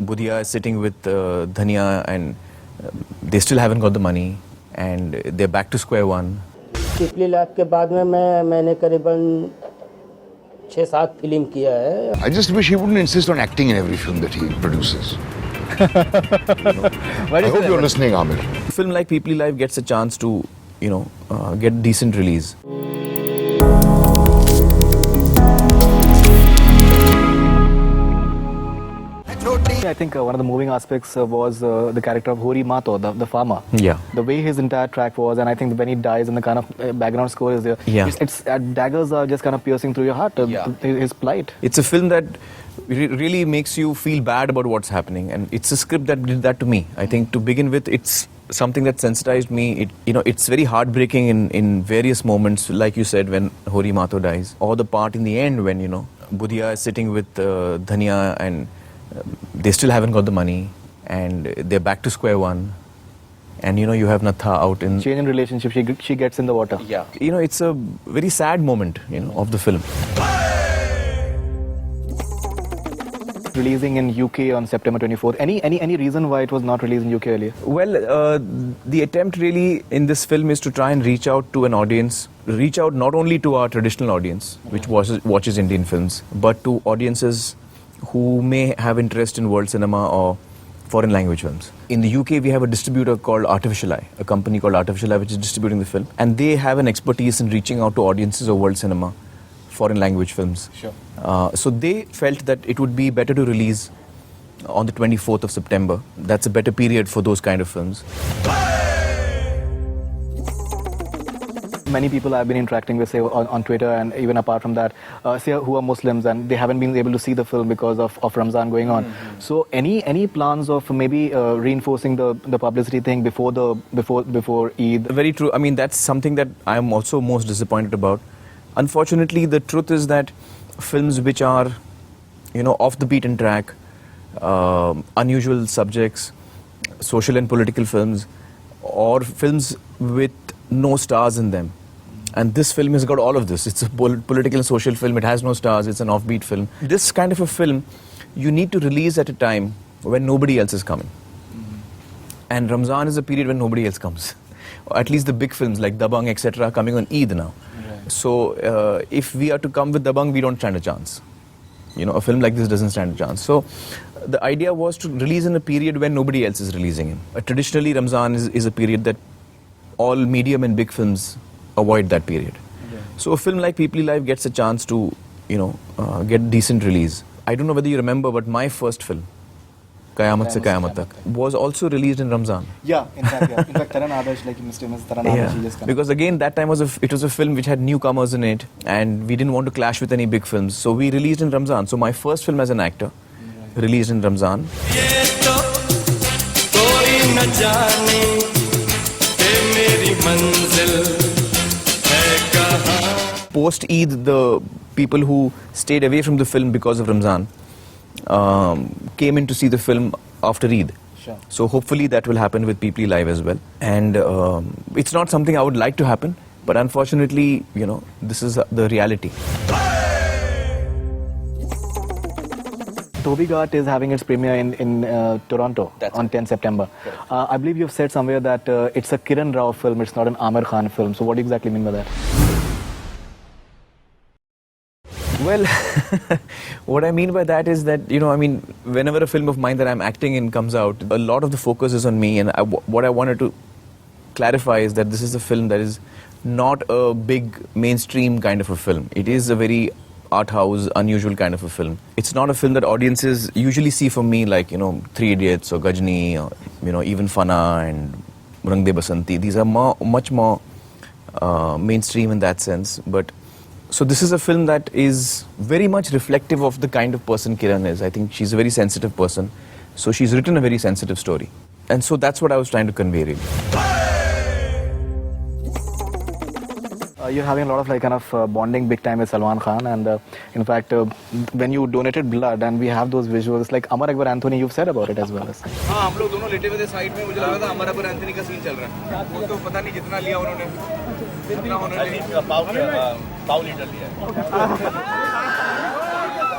Budhia is sitting with Dhania and they still haven't got the money and they're back to square one. Peepli life के बाद में मैंने करीबन 6-7 film किया है. I just wish he wouldn't insist on acting in every film that he produces. I hope you're listening, Aamir. A film like Peepli Life gets a chance to, get decent release. I think one of the moving aspects was the character of Hori Mato, the farmer. Yeah. The way his entire track was, and I think when he dies and the kind of background score is there, yeah. it's daggers are just kind of piercing through your heart, his plight. It's a film that really makes you feel bad about what's happening, and it's a script that did that to me. I think to begin with, it's something that sensitized me. It's very heartbreaking in various moments, like you said, when Hori Mato dies, or the part in the end when, Budhia is sitting with Dhania and they still haven't got the money and they're back to square one, and you have Natha out in change in relationship, she gets in the water. Yeah, it's a very sad moment of the film. Releasing in UK on September 24th. Any reason why it was not released in UK earlier? Well, the attempt really in this film is to try and reach out to an audience, reach out not only to our traditional audience which watches Indian films, but to audiences who may have interest in world cinema or foreign language films. In the UK, we have a distributor called Artificial Eye, a company called Artificial Eye which is distributing the film. And they have an expertise in reaching out to audiences of world cinema, foreign language films. Sure. So they felt that it would be better to release on the 24th of September. That's a better period for those kind of films. Many people I've been interacting with, say, on Twitter and even apart from that, say, who are Muslims and they haven't been able to see the film because of Ramzan going on. Mm-hmm. So, any plans of maybe reinforcing the publicity thing before Eid? Very true. I mean, that's something that I am also most disappointed about. Unfortunately, the truth is that films which are, off the beaten track, unusual subjects, social and political films, or films with no stars in them. And this film has got all of this. It's a political and social film. It has no stars. It's an offbeat film. This kind of a film, you need to release at a time when nobody else is coming. Mm-hmm. And Ramzan is a period when nobody else comes. Or at least the big films like Dabangg, etc. are coming on Eid now. Right. So if we are to come with Dabangg, we don't stand a chance. A film like this doesn't stand a chance. So the idea was to release in a period when nobody else is releasing in. Traditionally, Ramzan is a period that all medium and big films avoid that period. Okay. So a film like Peepli Life gets a chance to, get decent release. I don't know whether you remember, but my first film, Qayamat Se Qayamat Tak, was also released in Ramzan. Yeah, in fact, Taran Adarsh, like Mr. Taran Adarsh, just come. Because again, that time it was a film which had newcomers in it, and we didn't want to clash with any big films. So we released in Ramzan. So my first film as an actor, released in Ramzan. Post Eid, the people who stayed away from the film because of Ramzan came in to see the film after Eid. Sure. So hopefully that will happen with Peepli Live as well. And it's not something I would like to happen, but unfortunately, this is the reality. Toby Ghat is having its premiere in Toronto on 10 September. I believe you've said somewhere that it's a Kiran Rao film, it's not an Aamir Khan film. So what do you exactly mean by that? Well, what I mean by that is that, whenever a film of mine that I'm acting in comes out, a lot of the focus is on me. And what I wanted to clarify is that this is a film that is not a big mainstream kind of a film. It is a very art house, unusual kind of a film. It's not a film that audiences usually see from me, like, Three Idiots or Gajni or, even Fana and Rang De Basanti. These are much more mainstream in that sense. But so this is a film that is very much reflective of the kind of person Kiran is. I think she's a very sensitive person. So she's written a very sensitive story. And so that's what I was trying to convey, really. You're having a lot of bonding big time with Salman Khan, and in fact, when you donated blood, and we have those visuals, like Amar Akbar Anthony, you've said about it as well. हाँ, हम लोग दोनों लेटे हुए थे side में, मुझे लगा था अमर अकबर एंथनी का सीन चल रहा है। वो तो पता नहीं जितना लिया उन्होंने, जितना उन्होंने पाव लीटर लिया।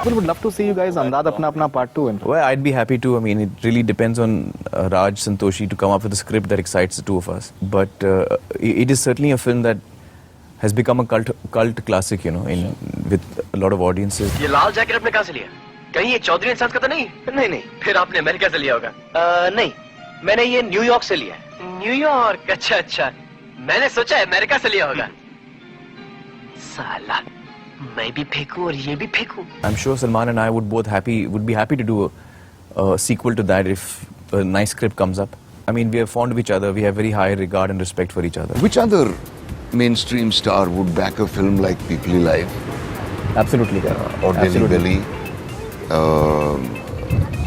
People would love to see you guys Andaz apna part 2 in. Well, I'd be happy to. I mean, it really depends on Raj Santoshi to come up with a script that excites the two of us. But it is certainly a film that has become a cult classic, you know, with a lot of audiences. ये लाल jacket आपने कहाँ से लिया? कहीं ये चौधरी इंसान का तो नहीं? नहीं, फिर आपने अमेरिका से लिया होगा? नहीं, मैंने ये न्यूयॉर्क से लिया है। न्यूयॉर्क, अच्छा, मैंने सोचा अमेरिका से लिया होगा। साला, मैं भी फेंकूं और ये भी फेंकूं। I'm sure Salman and I would be happy to do a sequel to that if a nice script comes up. I mean, we are fond of each other. We have very high regard and respect for each other. Which other mainstream star would back a film like Peepli Live Absolutely. or Delhi Belly?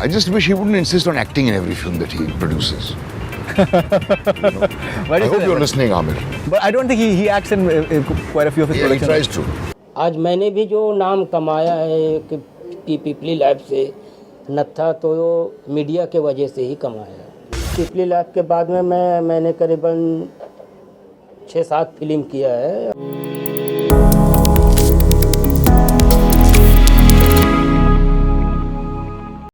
I just wish he wouldn't insist on acting in every film that he produces. Why do I you hope say you're that? listening, Aamir. But I don't think he acts in quite a few of his Yeah, he productions. tries to. आज मैंने भी जो नाम कमाया है कि पीपली live से नत्था तो मीडिया के वजह से ही कमाया। पीपली लाइव के बाद में मैंने करीबन 6-7 फिल्म किया है।